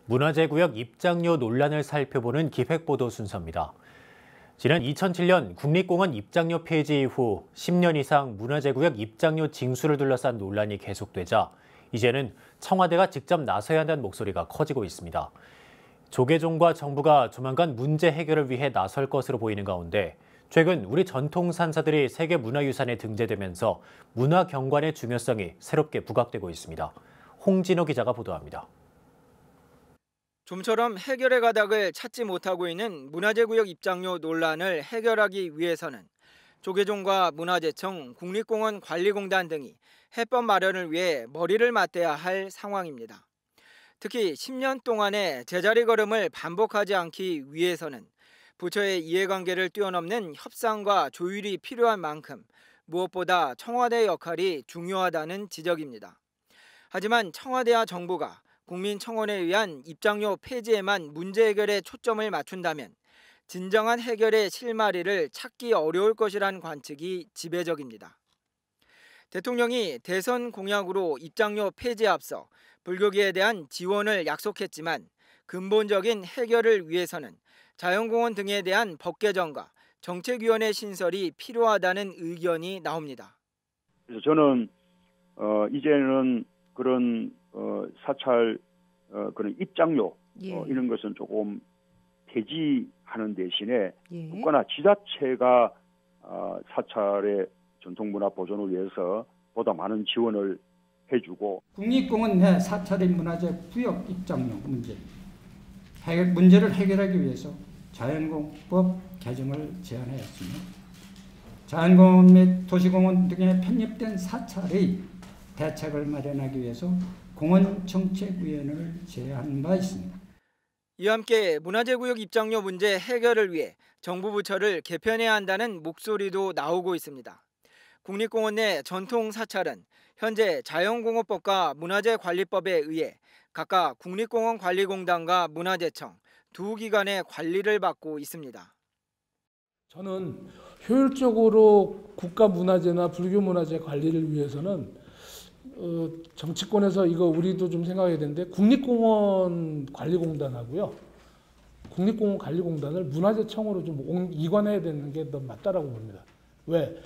문화재구역 입장료 논란을 살펴보는 기획보도 순서입니다. 지난 2007년 국립공원 입장료 폐지 이후 10년 이상 문화재구역 입장료 징수를 둘러싼 논란이 계속되자 이제는 청와대가 직접 나서야 한다는 목소리가 커지고 있습니다. 조계종과 정부가 조만간 문제 해결을 위해 나설 것으로 보이는 가운데 최근 우리 전통산사들이 세계문화유산에 등재되면서 문화경관의 중요성이 새롭게 부각되고 있습니다. 홍진호 기자가 보도합니다. 좀처럼 해결의 가닥을 찾지 못하고 있는 문화재구역 입장료 논란을 해결하기 위해서는 조계종과 문화재청, 국립공원관리공단 등이 해법 마련을 위해 머리를 맞대야 할 상황입니다. 특히 10년 동안의 제자리 걸음을 반복하지 않기 위해서는 부처의 이해관계를 뛰어넘는 협상과 조율이 필요한 만큼 무엇보다 청와대 역할이 중요하다는 지적입니다. 하지만 청와대와 정부가 국민청원에 의한 입장료 폐지에만 문제 해결에 초점을 맞춘다면 진정한 해결의 실마리를 찾기 어려울 것이란 관측이 지배적입니다. 대통령이 대선 공약으로 입장료 폐지에 앞서 불교계에 대한 지원을 약속했지만 근본적인 해결을 위해서는 자연공원 등에 대한 법 개정과 정책위원회 신설이 필요하다는 의견이 나옵니다. 그래서 저는 이제는 그런 사찰 그런 입장료 이런 것은 조금 폐지하는 대신에 국가나 지자체가 사찰의 전통문화 보존을 위해서 보다 많은 지원을 해주고 국립공원 내 사찰의 문화재 구역 입장료 문제를 해결하기 위해서 자연공법 개정을 제안하였으며 자연공원 및 도시공원 등에 편입된 사찰의 대책을 마련하기 위해서 공원정책위원회를 제안한 바 있습니다. 이와 함께 문화재구역 입장료 문제 해결을 위해 정부 부처를 개편해야 한다는 목소리도 나오고 있습니다. 국립공원 내 전통 사찰은 현재 자연공업법과 문화재관리법에 의해 각각 국립공원관리공단과 문화재청 두 기관의 관리를 받고 있습니다. 저는 효율적으로 국가문화재나 불교문화재 관리를 위해서는 정치권에서 이거 우리도 좀 생각해야 되는데 국립공원관리공단하고요. 국립공원관리공단을 문화재청으로 좀 이관해야 되는 게 더 맞다라고 봅니다. 왜?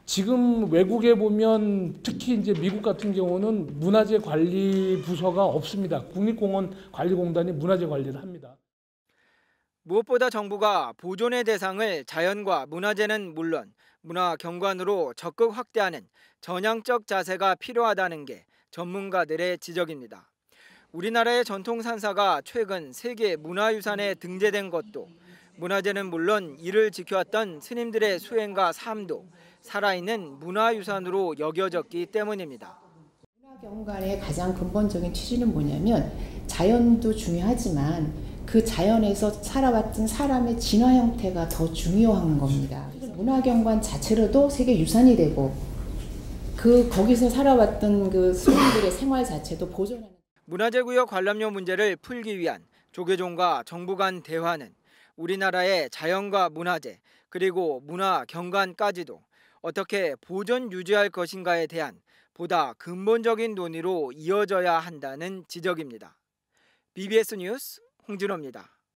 지금 외국에 보면 특히 이제 미국 같은 경우는 문화재 관리 부서가 없습니다. 국립공원관리공단이 문화재 관리를 합니다. 무엇보다 정부가 보존의 대상을 자연과 문화재는 물론 문화경관으로 적극 확대하는 전향적 자세가 필요하다는 게 전문가들의 지적입니다. 우리나라의 전통산사가 최근 세계 문화유산에 등재된 것도 문화재는 물론 이를 지켜왔던 스님들의 수행과 삶도 살아있는 문화유산으로 여겨졌기 때문입니다. 문화경관의 가장 근본적인 취지는 뭐냐면 자연도 중요하지만 그 자연에서 살아왔던 사람의 진화 형태가 더 중요한 겁니다. 문화경관 자체로도 세계유산이 되고 거기서 살아왔던 그 스님들의 생활 자체도 보존하는. 문화재구역 관람료 문제를 풀기 위한 조계종과 정부 간 대화는 우리나라의 자연과 문화재 그리고 문화경관까지도 어떻게 보존 유지할 것인가에 대한 보다 근본적인 논의로 이어져야 한다는 지적입니다. BBS 뉴스 홍진호입니다.